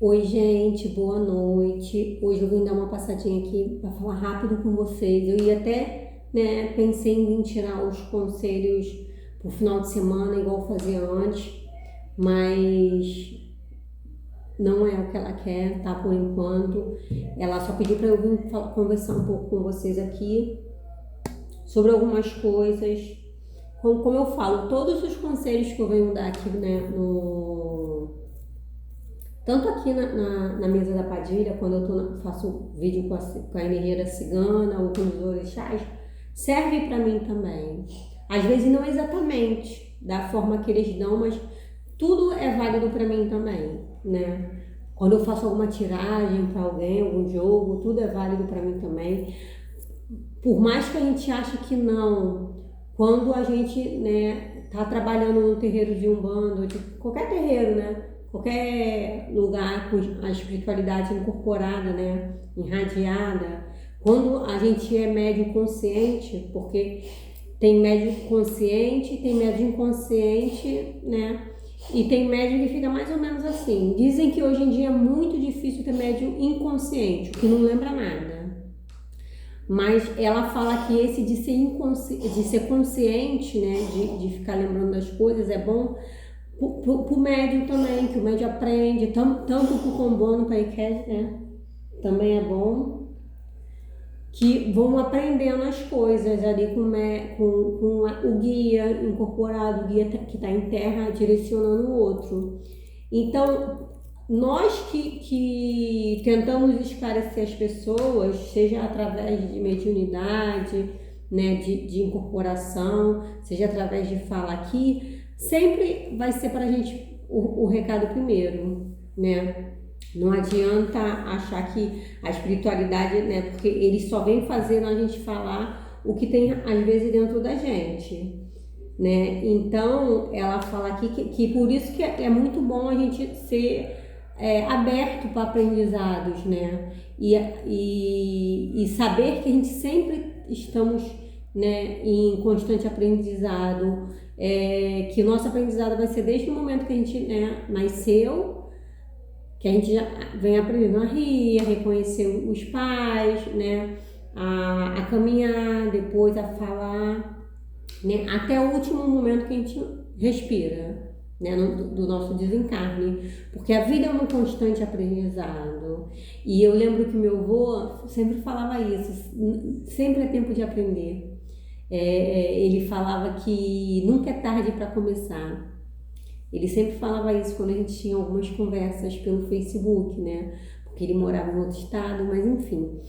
Oi, gente, boa noite. Hoje eu vim dar uma passadinha aqui para falar rápido com vocês. Eu ia até, pensei em vir tirar os conselhos pro final de semana, igual eu fazia antes, mas não é o que ela quer, tá? Por enquanto. Ela só pediu para eu vir conversar um pouco com vocês aqui sobre algumas coisas. Como eu falo, todos os conselhos que eu venho dar aqui, tanto aqui na mesa da Padilha, quando faço vídeo com a energia da cigana ou com os orixás, serve para mim também. Às vezes não exatamente da forma que eles dão, mas tudo é válido para mim também, né? Quando eu faço alguma tiragem para alguém, algum jogo, tudo é válido para mim também. Por mais que a gente ache que não, quando a gente, tá trabalhando no terreiro de Umbanda, ou de qualquer terreiro, né? Qualquer lugar com a espiritualidade incorporada, né? Irradiada, quando a gente é médium consciente, porque tem médium consciente, tem médium inconsciente, né? E tem médium que fica mais ou menos assim. Dizem que hoje em dia é muito difícil ter médium inconsciente, o que não lembra nada. Mas ela fala que esse de ser consciente, né, de ficar lembrando das coisas, é bom pro médium também, que o médium aprende, tanto pro Combono, para Iké, né, também é bom, que vão aprendendo as coisas ali com o guia incorporado, o guia que está em terra direcionando o outro. Então, nós que tentamos esclarecer as pessoas, seja através de mediunidade, né, de incorporação, seja através de fala aqui, sempre vai ser para a gente o recado primeiro, né? Não adianta achar que a espiritualidade, né, porque eles só vêm fazendo a gente falar o que tem às vezes dentro da gente, né? Então, ela fala aqui que por isso que é muito bom a gente ser aberto para aprendizados, né? E saber que a gente sempre estamos, né, em constante aprendizado, que o nosso aprendizado vai ser desde o momento que a gente, né, nasceu, que a gente já vem aprendendo a rir, a reconhecer os pais, né? A caminhar, depois a falar, né? Até o último momento que a gente respira, né? Do nosso desencarne, porque a vida é um constante aprendizado. E eu lembro que meu avô sempre falava isso, sempre é tempo de aprender. Ele falava que nunca é tarde para começar. Ele sempre falava isso quando a gente tinha algumas conversas pelo Facebook, né? Porque ele morava em outro estado, mas enfim.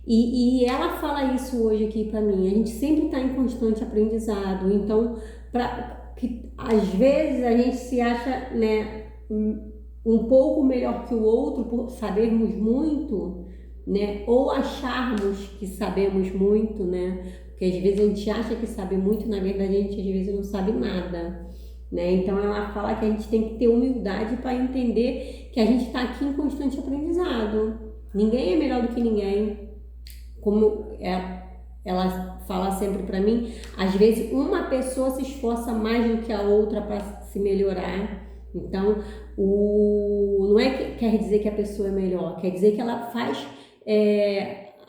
E ela fala isso hoje aqui para mim. A gente sempre está em constante aprendizado. Então, que às vezes a gente se acha, né, um pouco melhor que o outro por sabermos muito, né? Ou acharmos que sabemos muito, né? Porque às vezes a gente acha que sabe muito, na verdade a gente às vezes não sabe nada. Né? Então ela fala que a gente tem que ter humildade para entender que a gente está aqui em constante aprendizado. Ninguém é melhor do que ninguém. Como ela fala sempre para mim, às vezes uma pessoa se esforça mais do que a outra para se melhorar. Então, não é que quer dizer que a pessoa é melhor, quer dizer que ela faz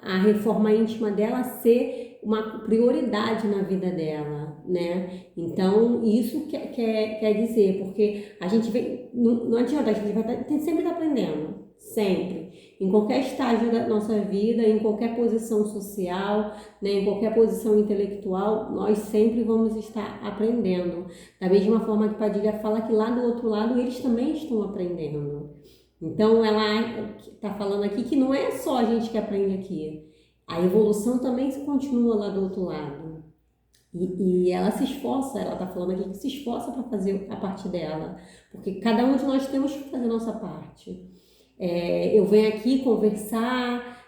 a reforma íntima dela ser uma prioridade na vida dela, né? Então, isso quer dizer, porque a gente vem, não adianta, a gente vai sempre estar aprendendo, sempre, em qualquer estágio da nossa vida, em qualquer posição social, né, em qualquer posição intelectual, nós sempre vamos estar aprendendo. Da mesma forma que Padilha fala que lá do outro lado eles também estão aprendendo. Então, ela está falando aqui que não é só a gente que aprende aqui, a evolução também se continua lá do outro lado. E ela se esforça, ela está falando aqui que se esforça para fazer a parte dela, porque cada um de nós temos que fazer a nossa parte. Eu venho aqui conversar,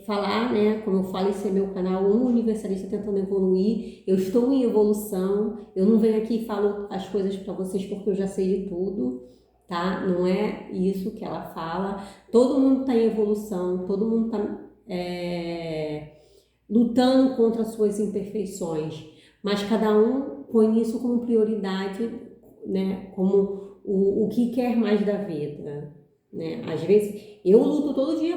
falar, né? Como eu falo, esse é meu canal, um universalista tentando evoluir. Eu estou em evolução, eu não venho aqui e falo as coisas para vocês porque eu já sei de tudo, tá? Não é isso que ela fala. Todo mundo está em evolução, todo mundo está lutando contra as suas imperfeições, mas cada um põe isso como prioridade, né? Como o que quer mais da vida. né? Às vezes eu luto todo dia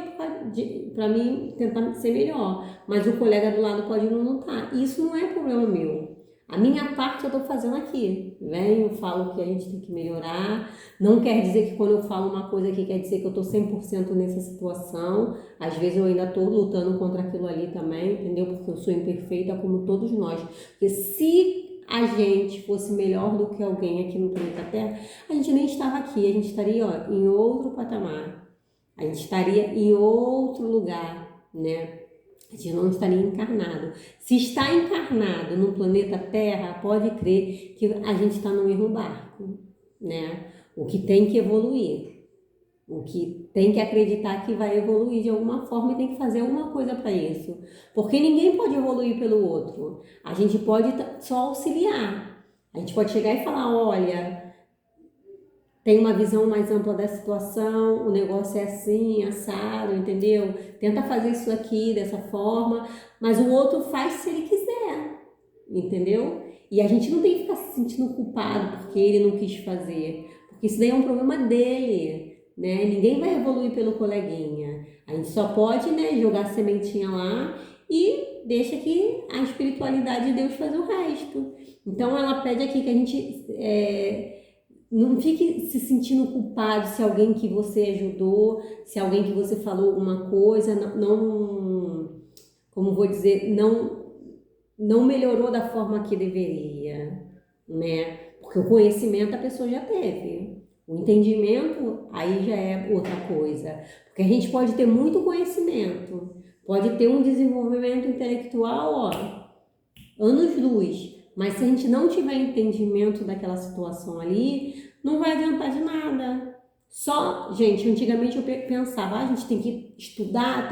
para mim tentar ser melhor, mas o colega do lado pode não lutar. Isso não é problema meu. A minha parte eu estou fazendo aqui. Venho, falo que a gente tem que melhorar. Não quer dizer que quando eu falo uma coisa aqui, quer dizer que eu estou 100% nessa situação. Às vezes eu ainda estou lutando contra aquilo ali também, entendeu? Porque eu sou imperfeita como todos nós. Porque se a gente fosse melhor do que alguém aqui no planeta Terra, a gente nem estava aqui, a gente estaria, ó, em outro patamar. A gente estaria em outro lugar, né? A gente não estaria encarnado. Se está encarnado no planeta Terra, pode crer que a gente está no mesmo barco, né? O que tem que evoluir, o que tem que acreditar que vai evoluir de alguma forma e tem que fazer alguma coisa para isso. Porque ninguém pode evoluir pelo outro. A gente pode só auxiliar. A gente pode chegar e falar, olha, tem uma visão mais ampla da situação, o negócio é assim, assado, entendeu? Tenta fazer isso aqui dessa forma, mas o outro faz se ele quiser, entendeu? E a gente não tem que ficar se sentindo culpado porque ele não quis fazer, porque isso daí é um problema dele, né? Ninguém vai evoluir pelo coleguinha. A gente só pode, né, jogar a sementinha lá e deixa que a espiritualidade de Deus faz o resto. Então ela pede aqui que a gente não fique se sentindo culpado se alguém que você ajudou, se alguém que você falou alguma coisa, como vou dizer, não melhorou da forma que deveria, né? Porque o conhecimento a pessoa já teve. O entendimento aí já é outra coisa. Porque a gente pode ter muito conhecimento, pode ter um desenvolvimento intelectual, ó, anos-luz. Mas se a gente não tiver entendimento daquela situação ali, não vai adiantar de nada. Só, gente, antigamente eu pensava, a gente tem que estudar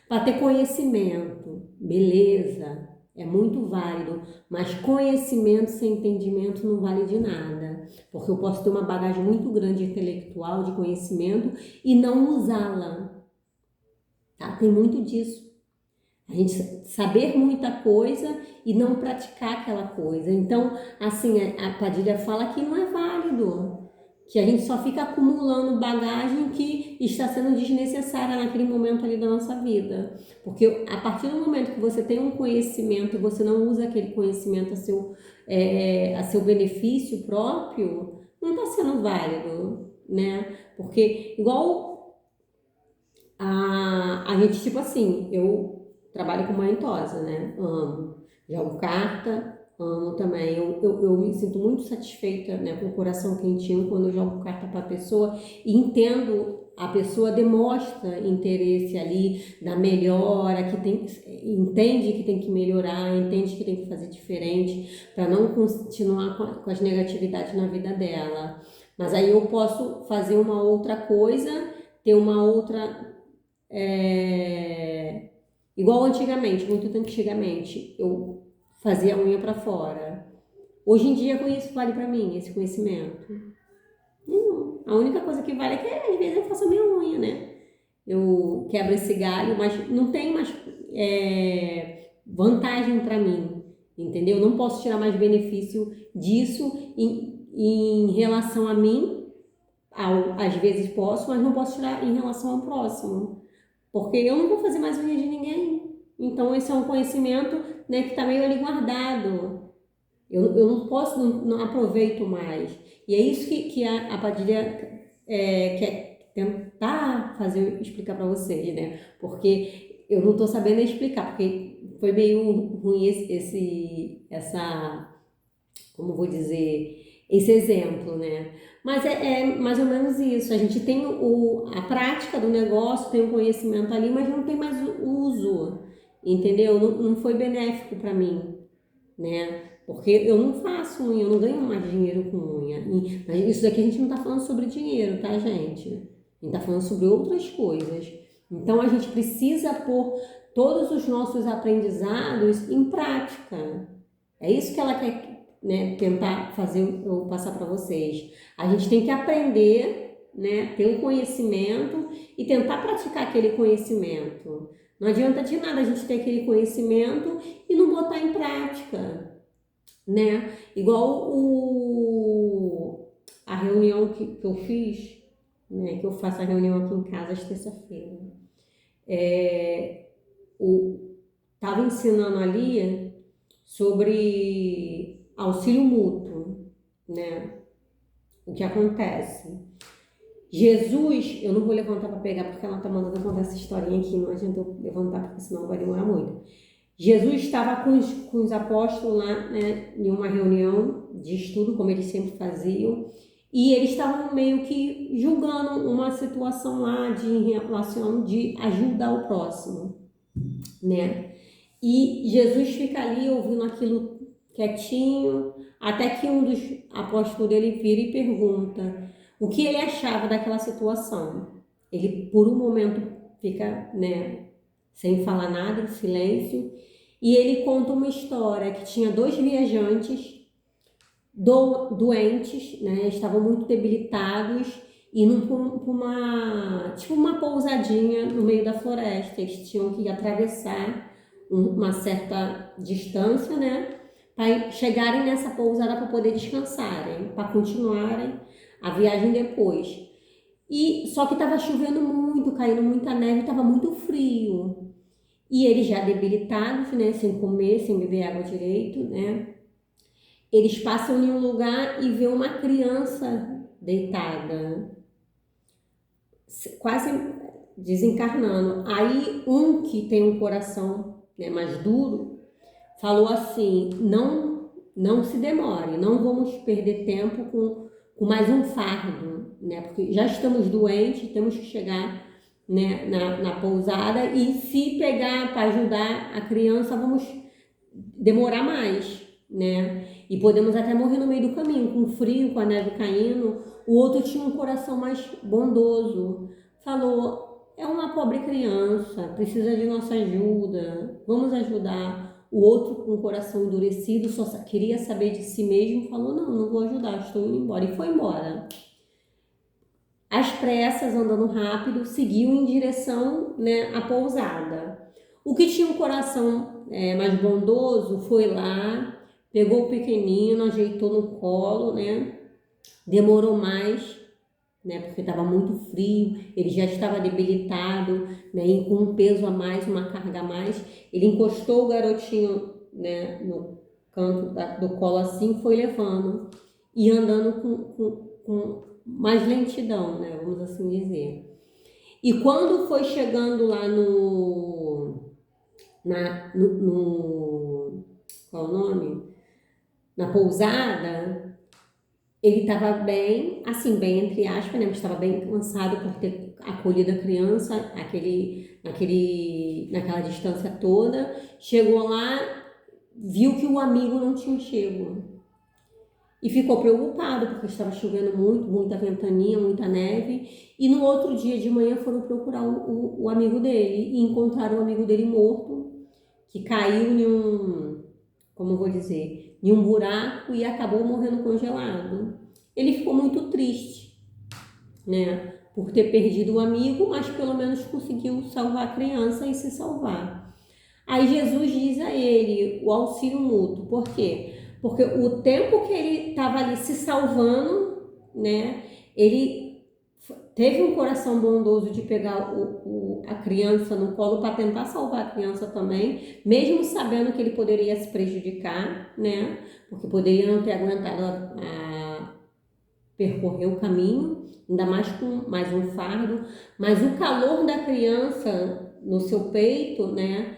para ter conhecimento. Beleza, é muito válido, mas conhecimento sem entendimento não vale de nada. Porque eu posso ter uma bagagem muito grande intelectual de conhecimento e não usá-la. Tá? Tem muito disso. A gente saber muita coisa e não praticar aquela coisa. Então, assim, a Padilha fala que não é válido, que a gente só fica acumulando bagagem que está sendo desnecessária naquele momento ali da nossa vida. Porque a partir do momento que você tem um conhecimento e você não usa aquele conhecimento a seu benefício próprio, não está sendo válido, né? Porque igual a gente, tipo assim, eu trabalho com malentosa, né? Amo. Jogo carta, amo também. Eu me sinto muito satisfeita, né, com o coração quentinho quando eu jogo carta para a pessoa e entendo, a pessoa demonstra interesse ali da melhora, entende que tem que melhorar, entende que tem que fazer diferente para não continuar com as negatividades na vida dela. Mas aí eu posso fazer uma outra coisa, ter uma outra. Igual antigamente, muito antigamente, eu fazia a unha para fora. Hoje em dia, com isso vale para mim, esse conhecimento? Não. A única coisa que vale é que às vezes eu faço a minha unha, né? Eu quebro esse galho, mas não tem mais vantagem para mim, entendeu? Eu não posso tirar mais benefício disso em relação a mim. Às vezes posso, mas não posso tirar em relação ao próximo. Porque eu não vou fazer mais unha de ninguém. Então, esse é um conhecimento, né, que está meio ali guardado. Eu não posso, não aproveito mais. E é isso que a Padilha quer tentar explicar para vocês, né? Porque eu não estou sabendo explicar, porque foi meio ruim como vou dizer, esse exemplo, né? Mas é mais ou menos isso. A gente tem a prática do negócio, tem o conhecimento ali, mas não tem mais o uso, entendeu? Não foi benéfico para mim, né? Porque eu não faço unha, eu não ganho mais dinheiro com unha. Isso daqui a gente não tá falando sobre dinheiro, tá, gente? A gente tá falando sobre outras coisas. Então a gente precisa pôr todos os nossos aprendizados em prática. É isso que ela quer, né, tentar fazer eu passar para vocês. A gente tem que aprender, né, ter um conhecimento e tentar praticar aquele conhecimento. Não adianta de nada a gente ter aquele conhecimento e não botar em prática, né? Igual a reunião que eu fiz né, que eu faço a reunião aqui em casa às terça-feira. Estava ensinando ali sobre auxílio mútuo, né? O que acontece? Jesus, eu não vou levantar para pegar porque ela está mandando eu contar essa historinha aqui, não adianta eu levantar porque senão vai demorar muito. Jesus estava com os apóstolos lá, né, em uma reunião de estudo, como eles sempre faziam, e eles estavam meio que julgando uma situação lá em relação de ajudar o próximo, né? E Jesus fica ali ouvindo aquilo quietinho, até que um dos apóstolos dele vira e pergunta o que ele achava daquela situação. Ele, por um momento, fica, né, sem falar nada, em silêncio, e ele conta uma história que tinha 2 viajantes doentes, né, estavam muito debilitados, indo para uma pousadinha no meio da floresta. Eles tinham que atravessar uma certa distância, né, para chegarem nessa pousada para poder descansarem, para continuarem a viagem depois. E só que estava chovendo muito, caindo muita neve, estava muito frio. E eles já debilitados, né, sem comer, sem beber água direito, né, eles passam em um lugar e vê uma criança deitada, quase desencarnando. Aí um que tem um coração, né, mais duro, falou assim, não se demore, não vamos perder tempo com mais um fardo, né, porque já estamos doentes, temos que chegar, né, na pousada, e se pegar para ajudar a criança, vamos demorar mais, né, e podemos até morrer no meio do caminho, com frio, com a neve caindo. O outro tinha um coração mais bondoso, falou, é uma pobre criança, precisa de nossa ajuda, vamos ajudar. O outro, com o coração endurecido, só queria saber de si mesmo, falou, não vou ajudar, estou indo embora, e foi embora. Às pressas, andando rápido, seguiu em direção, né, à pousada. O que tinha um coração mais bondoso foi lá, pegou o pequenino, ajeitou no colo, né, demorou mais, né, porque estava muito frio, ele já estava debilitado, né, e com um peso a mais, uma carga a mais. Ele encostou o garotinho, né, no canto do colo assim, foi levando e andando com mais lentidão, né, vamos assim dizer. E quando foi chegando lá qual é o nome? Na pousada, ele estava bem, assim, bem entre aspas, né, mas estava bem cansado por ter acolhido a criança naquela distância toda. Chegou lá, viu que o amigo não tinha chego e ficou preocupado porque estava chovendo muito, muita ventania, muita neve. E no outro dia de manhã foram procurar o amigo dele e encontraram o amigo dele morto, que caiu como eu vou dizer, em um buraco e acabou morrendo congelado. Ele ficou muito triste, né, por ter perdido o amigo, mas pelo menos conseguiu salvar a criança e se salvar. Aí Jesus diz a ele o auxílio mútuo. Por quê? Porque o tempo que ele estava ali se salvando, né, ele teve um coração bondoso de pegar a criança no colo para tentar salvar a criança também, mesmo sabendo que ele poderia se prejudicar, né, porque poderia não ter aguentado a percorrer o caminho, ainda mais com mais um fardo, mas o calor da criança no seu peito, né,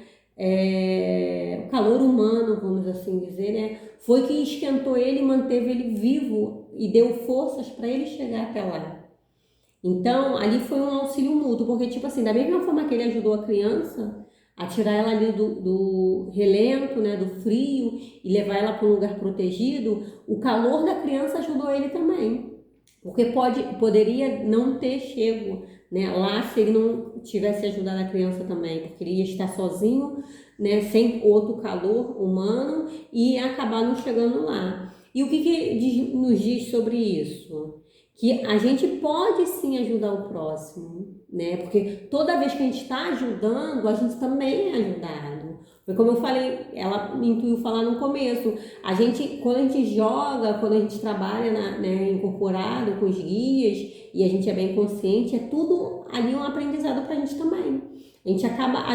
o calor humano, vamos assim dizer, né, foi que esquentou ele e manteve ele vivo e deu forças para ele chegar até lá. Então, ali foi um auxílio mútuo, porque, tipo assim, da mesma forma que ele ajudou a criança a tirar ela ali do relento, né, do frio, e levar ela para um lugar protegido, o calor da criança ajudou ele também. Porque poderia não ter chego, né, lá se ele não tivesse ajudado a criança também, porque ele ia estar sozinho, né, sem outro calor humano e ia acabar não chegando lá. E o que nos diz sobre isso? Que a gente pode sim ajudar o próximo, né? Porque toda vez que a gente está ajudando, a gente também é ajudado. Foi como eu falei, ela me intuiu falar no começo. Quando a gente joga, quando a gente trabalha incorporado com os guias e a gente é bem consciente, é tudo ali um aprendizado pra gente também. A gente acaba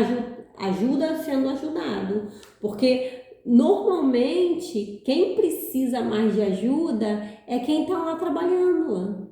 ajuda sendo ajudado, porque normalmente quem precisa mais de ajuda é quem tá lá trabalhando.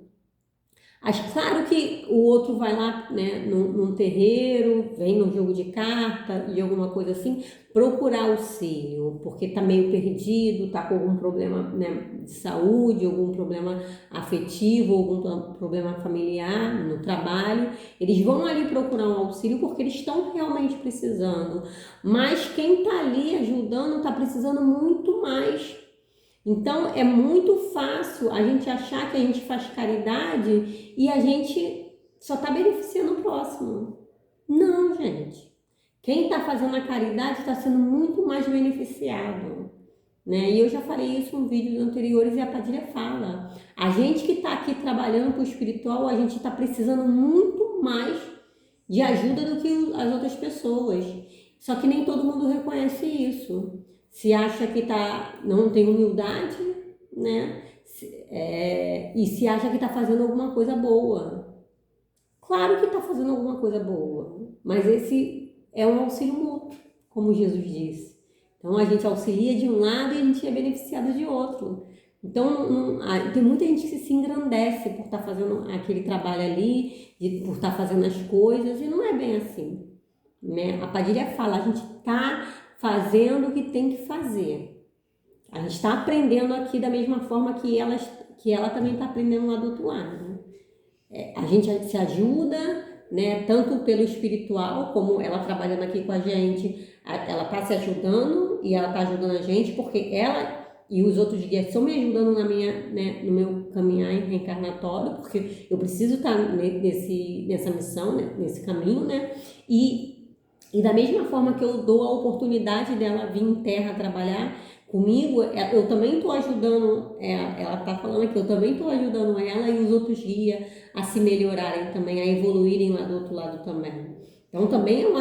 Acho claro que o outro vai lá, né, num terreiro, vem num jogo de carta e alguma coisa assim, procurar auxílio, porque tá meio perdido, tá com algum problema, né, de saúde, algum problema afetivo, algum problema familiar no trabalho. Eles vão ali procurar um auxílio porque eles estão realmente precisando. Mas quem tá ali ajudando tá precisando muito mais. Então é muito fácil a gente achar que a gente faz caridade e a gente só está beneficiando o próximo. Não, gente. Quem está fazendo a caridade está sendo muito mais beneficiado. Né? E eu já falei isso em vídeos anteriores e a Padilha fala. A gente que está aqui trabalhando com o espiritual, a gente está precisando muito mais de ajuda do que as outras pessoas. Só que nem todo mundo reconhece isso. Se acha que não tem humildade, né? E se acha que está fazendo alguma coisa boa. Claro que está fazendo alguma coisa boa, mas esse é um auxílio mútuo, como Jesus disse. Então a gente auxilia de um lado e a gente é beneficiado de outro. Então tem muita gente que se engrandece por estar fazendo aquele trabalho ali, por estar fazendo as coisas, e não é bem assim. Né? A Padilha fala, a gente está fazendo o que tem que fazer. A gente está aprendendo aqui da mesma forma que ela também está aprendendo lá do outro lado. A gente se ajuda, né? Tanto pelo espiritual, como ela trabalhando aqui com a gente, ela está se ajudando e ela está ajudando a gente, porque ela e os outros guias estão me ajudando no meu caminhar reencarnatório, porque eu preciso estar nessa missão, né? Nesse caminho, né? E da mesma forma que eu dou a oportunidade dela vir em terra trabalhar comigo, eu também estou ajudando ela está falando aqui, eu também estou ajudando ela e os outros guias a se melhorarem também, a evoluírem lá do outro lado também. Então também é um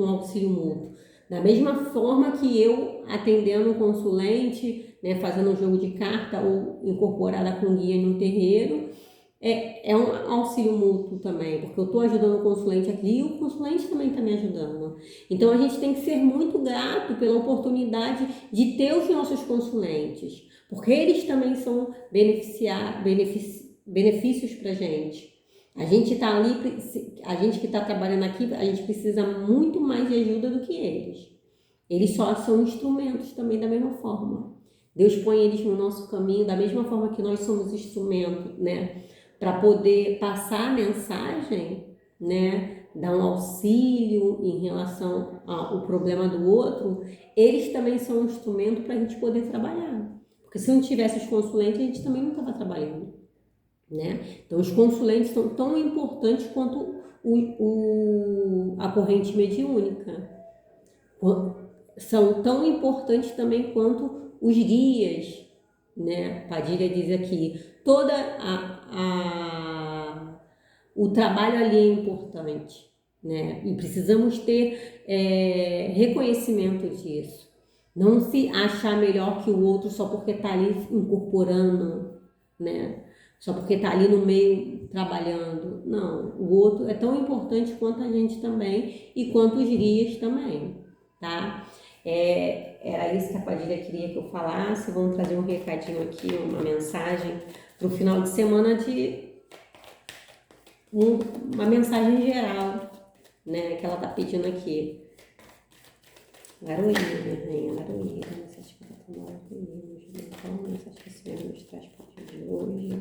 auxílio mútuo. Da mesma forma que eu atendendo um consulente, né, fazendo um jogo de carta ou incorporada com guia no terreiro, é um auxílio mútuo também, porque eu estou ajudando o consulente aqui e o consulente também está me ajudando. Então a gente tem que ser muito grato pela oportunidade de ter os nossos consulentes, porque eles também são benefícios para a gente. A gente está ali, a gente que está trabalhando aqui, a gente precisa muito mais de ajuda do que eles. Eles só são instrumentos também da mesma forma. Deus põe eles no nosso caminho da mesma forma que nós somos instrumento, né? Para poder passar a mensagem, né? Dar um auxílio em relação ao problema do outro, eles também são um instrumento para a gente poder trabalhar. Porque se não tivesse os consulentes, a gente também não estava trabalhando. Né? Então, os consulentes são tão importantes quanto a corrente mediúnica. São tão importantes também quanto os guias, né? Padilha diz aqui, o trabalho ali é importante, né? E precisamos ter reconhecimento disso. Não se achar melhor que o outro só porque está ali incorporando, né? Só porque está ali no meio trabalhando. Não, o outro é tão importante quanto a gente também e quanto os guias também, tá? Era isso que a Padilha queria que eu falasse. Vamos trazer um recadinho aqui, uma mensagem para o final de semana uma mensagem geral, né? Que ela tá pedindo aqui. Laroína, minha rainha, Laroína. Você acha que ela tá mal? Então, você acha que esse mesmo nos traz para o dia de hoje?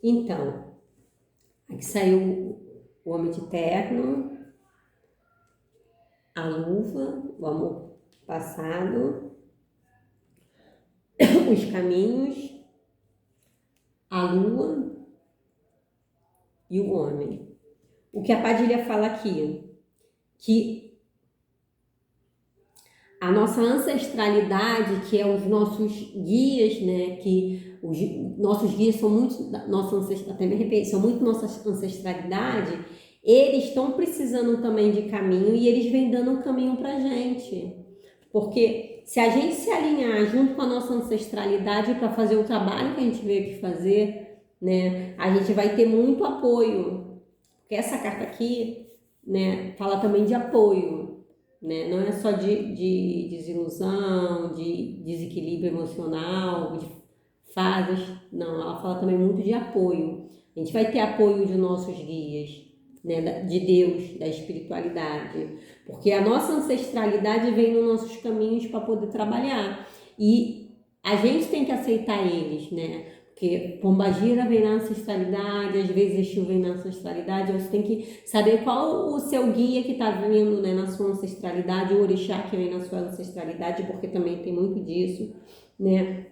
Então, aqui saiu o Homem de Terno, a luva, o amor passado, os caminhos, a lua e o homem. O que a Padilha fala aqui, que a nossa ancestralidade, que é os nossos guias, né, que os nossos guias são muito até me arrependo, são muito nossa ancestralidade, eles estão precisando também de caminho e eles vêm dando um caminho pra gente. Porque se a gente se alinhar junto com a nossa ancestralidade para fazer o trabalho que a gente veio aqui fazer, né, a gente vai ter muito apoio. Porque essa carta aqui, né, fala também de apoio, né? Não é só de desilusão, de desequilíbrio emocional, de fases, não, ela fala também muito de apoio. A gente vai ter apoio de nossos guias, né, de Deus, da espiritualidade, porque a nossa ancestralidade vem nos nossos caminhos para poder trabalhar e a gente tem que aceitar eles, né? Porque Pombagira vem na ancestralidade, às vezes Exu vem na ancestralidade, você tem que saber qual o seu guia que está vindo, né, na sua ancestralidade, o orixá que vem na sua ancestralidade, porque também tem muito disso, né?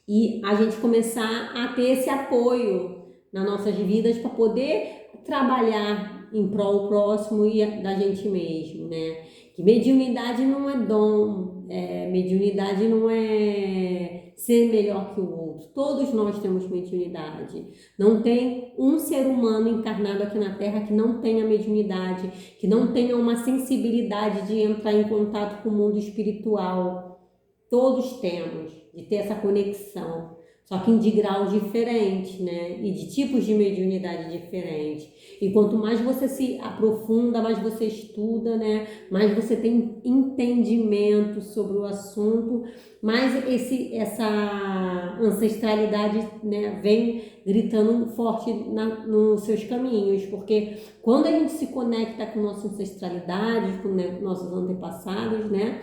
E a gente começar a ter esse apoio nas nossas vidas para poder trabalhar em prol próximo e da gente mesmo, né? Que mediunidade não é dom, mediunidade não é ser melhor que o outro. Todos nós temos mediunidade. Não tem um ser humano encarnado aqui na Terra que não tenha mediunidade, que não tenha uma sensibilidade de entrar em contato com o mundo espiritual. Todos temos, de ter essa conexão. Só que de graus diferentes, né? E de tipos de mediunidade diferentes. E quanto mais você se aprofunda, mais você estuda, né? Mais você tem entendimento sobre o assunto, mais essa ancestralidade, né, vem gritando forte nos seus caminhos. Porque quando a gente se conecta com nossa ancestralidade, com, né, nossos antepassados, né?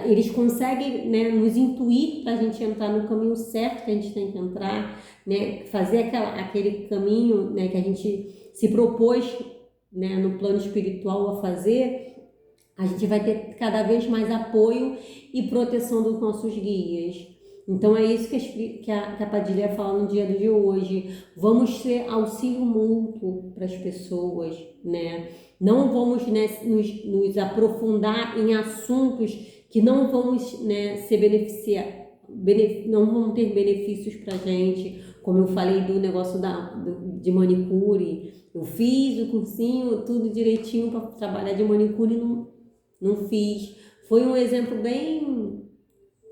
Eles conseguem, né, nos intuir para a gente entrar no caminho certo que a gente tem que entrar, né, fazer aquele caminho, né, que a gente se propôs, né, no plano espiritual a fazer. A gente vai ter cada vez mais apoio e proteção dos nossos guias. Então é isso que a Padilha fala no dia de hoje. Vamos ter auxílio mútuo para as pessoas, né? Não vamos, né, nos aprofundar em assuntos que não vamos, né, se beneficiar, não vão ter benefícios para a gente, como eu falei do negócio de manicure. Eu fiz o cursinho, tudo direitinho para trabalhar de manicure, não fiz. Foi um exemplo bem,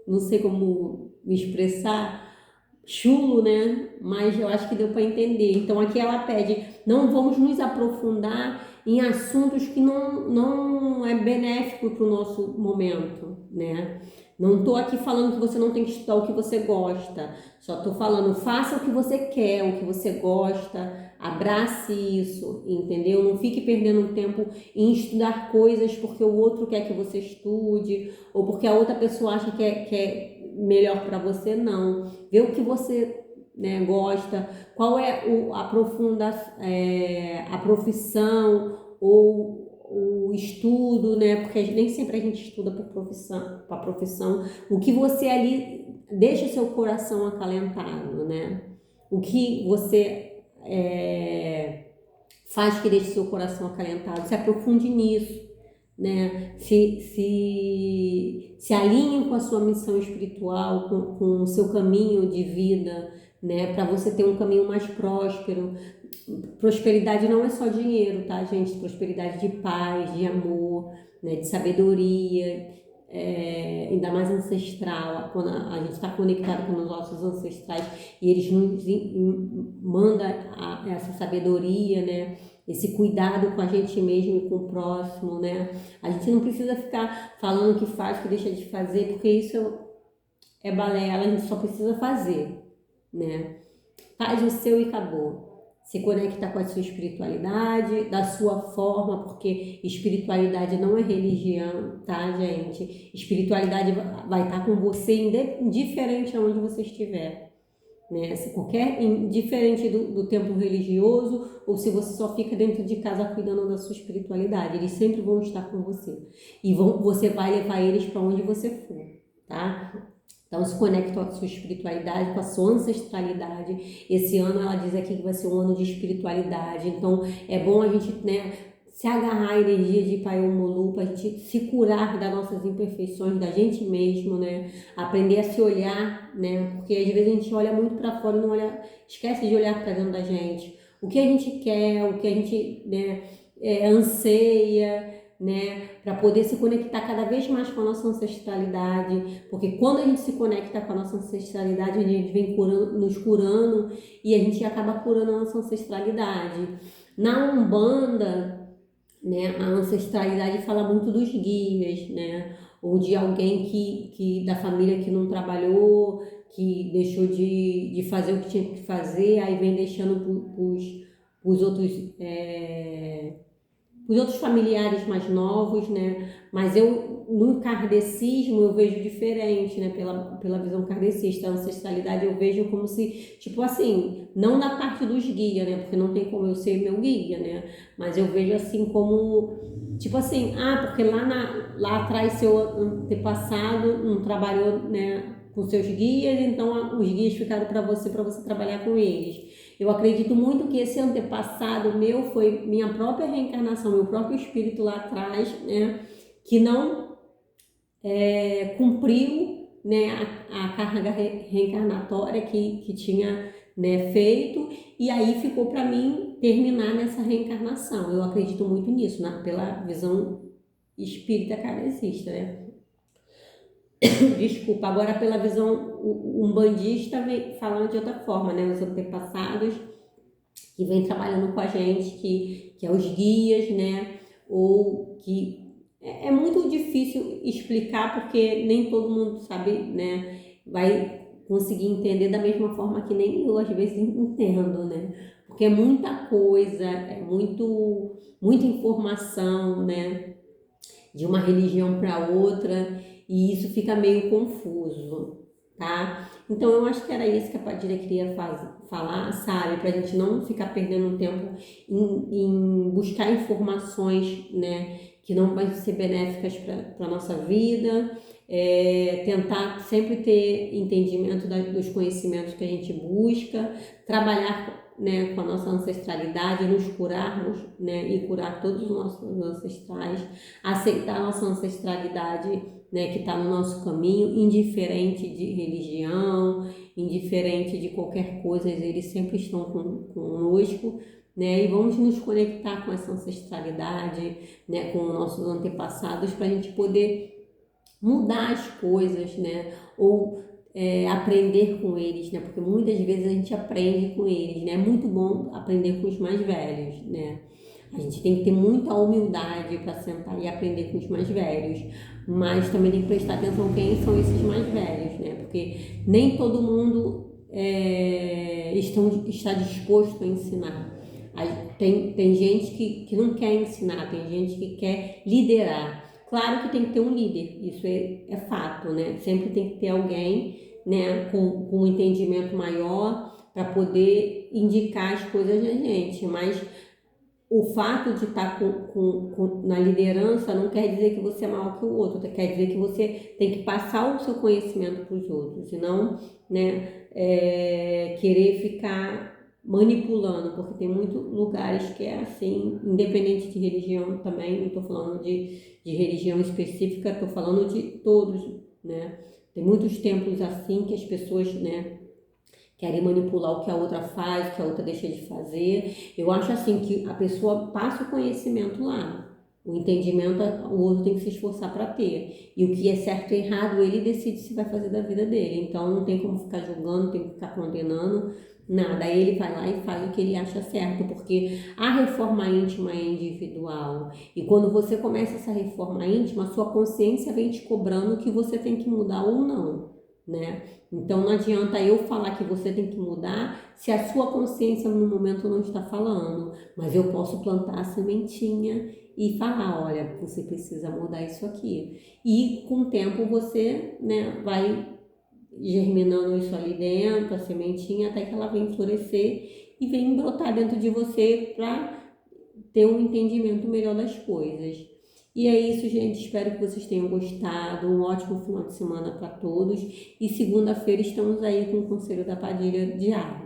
não sei como me expressar, chulo, né? Mas eu acho que deu para entender. Então aqui ela pede, não vamos nos aprofundar em assuntos que não é benéfico para o nosso momento, né? Não estou aqui falando que você não tem que estudar o que você gosta, só estou falando, faça o que você quer, o que você gosta, abrace isso, entendeu? Não fique perdendo tempo em estudar coisas porque o outro quer que você estude, ou porque a outra pessoa acha que é melhor para você, não. Vê o que você, né, gosta, qual é a profissão ou o estudo, né? Porque nem sempre a gente estuda por profissão. O que você ali deixa o seu coração acalentado, né? O que você faz que deixe o seu coração acalentado, se aprofunde nisso, né? Se alinhe com a sua missão espiritual, com o seu caminho de vida, né? Para você ter um caminho mais próspero. Prosperidade não é só dinheiro, tá, gente? Prosperidade de paz, de amor, né? De sabedoria, ainda mais ancestral, quando a gente está conectado com os nossos ancestrais e eles nos mandam essa sabedoria, né? Esse cuidado com a gente mesmo e com o próximo, né? A gente não precisa ficar falando que faz, que deixa de fazer, porque isso é balela, a gente só precisa fazer, né? Faz o seu e acabou. Se conecta com a sua espiritualidade, da sua forma, porque espiritualidade não é religião, tá, gente? Espiritualidade vai estar com você indiferente aonde você estiver. Né? Se indiferente do tempo religioso ou se você só fica dentro de casa cuidando da sua espiritualidade, eles sempre vão estar com você e você vai levar eles para onde você for, tá? Então, se conecta com a sua espiritualidade, com a sua ancestralidade. Esse ano ela diz aqui que vai ser um ano de espiritualidade. Então, é bom a gente, né, se agarrar à energia de Paiomolu para a gente se curar das nossas imperfeições, da gente mesmo, né? Aprender a se olhar, né? Porque às vezes a gente olha muito para fora e não olha, esquece de olhar para dentro da gente. O que a gente quer, o que a gente, né, anseia, né, para poder se conectar cada vez mais com a nossa ancestralidade, porque quando a gente se conecta com a nossa ancestralidade, a gente vem curando, nos curando e a gente acaba curando a nossa ancestralidade. Na Umbanda, né, a ancestralidade fala muito dos guias, né, ou de alguém que da família que não trabalhou, que deixou de fazer o que tinha que fazer, aí vem deixando os outros os outros familiares mais novos, né? Mas no kardecismo, eu vejo diferente, né? Pela visão kardecista, a ancestralidade eu vejo como se, tipo assim, não na parte dos guias, né? Porque não tem como eu ser meu guia, né? Mas eu vejo assim como, tipo assim, porque lá atrás seu antepassado não trabalhou, né, com seus guias, então os guias ficaram para você trabalhar com eles. Eu acredito muito que esse antepassado meu foi minha própria reencarnação, meu próprio espírito lá atrás, né, que não cumpriu, né, a carga reencarnatória que tinha, né, feito, e aí ficou para mim terminar nessa reencarnação. Eu acredito muito nisso, pela visão espírita kardecista, né? Desculpa, agora pela visão umbandista vem falando de outra forma, né? Os antepassados que vem trabalhando com a gente, que é os guias, né? Ou que é muito difícil explicar porque nem todo mundo sabe, né? Vai conseguir entender da mesma forma que nem eu às vezes entendo, né? Porque é muita coisa, muita informação, né? De uma religião para outra, e isso fica meio confuso, tá? Então eu acho que era isso que a Padilha queria falar, sabe? Pra gente não ficar perdendo tempo em buscar informações, né, que não vão ser benéficas para a nossa vida, tentar sempre ter entendimento dos conhecimentos que a gente busca, trabalhar, né, com a nossa ancestralidade, nos curarmos, né, e curar todos os nossos ancestrais, aceitar a nossa ancestralidade, né, que está no nosso caminho, indiferente de religião, indiferente de qualquer coisa, eles sempre estão conosco, né, e vamos nos conectar com essa ancestralidade, né, com os nossos antepassados, para a gente poder mudar as coisas, né, ou aprender com eles, né? Porque muitas vezes a gente aprende com eles, né? É muito bom aprender com os mais velhos, né? A gente tem que ter muita humildade para sentar e aprender com os mais velhos, mas também tem que prestar atenção quem são esses mais velhos, né? Porque nem todo mundo está disposto a ensinar. Tem gente que não quer ensinar, tem gente que quer liderar. Claro que tem que ter um líder, isso é fato, né? Sempre tem que ter alguém, né, com um entendimento maior para poder indicar as coisas da gente, mas o fato de estar na liderança não quer dizer que você é maior que o outro, quer dizer que você tem que passar o seu conhecimento para os outros, e não, né, querer ficar manipulando, porque tem muitos lugares que é assim, independente de religião também, não estou falando de religião específica, estou falando de todos, né? Tem muitos templos assim que as pessoas, né, querem manipular o que a outra faz, o que a outra deixa de fazer. Eu acho assim que a pessoa passa o conhecimento lá, o entendimento o outro tem que se esforçar para ter. E o que é certo e errado, ele decide se vai fazer da vida dele. Então não tem como ficar julgando, não tem como ficar condenando, nada. Aí ele vai lá e faz o que ele acha certo, porque a reforma íntima é individual. E quando você começa essa reforma íntima, a sua consciência vem te cobrando que você tem que mudar ou não, né? Então não adianta eu falar que você tem que mudar se a sua consciência no momento não está falando, mas eu posso plantar a sementinha e falar, olha, você precisa mudar isso aqui. E com o tempo você, né, vai germinando isso ali dentro, a sementinha, até que ela vem florescer e vem brotar dentro de você para ter um entendimento melhor das coisas. E é isso, gente. Espero que vocês tenham gostado. Um ótimo final de semana para todos. E segunda-feira estamos aí com o Conselho da Padilha diário.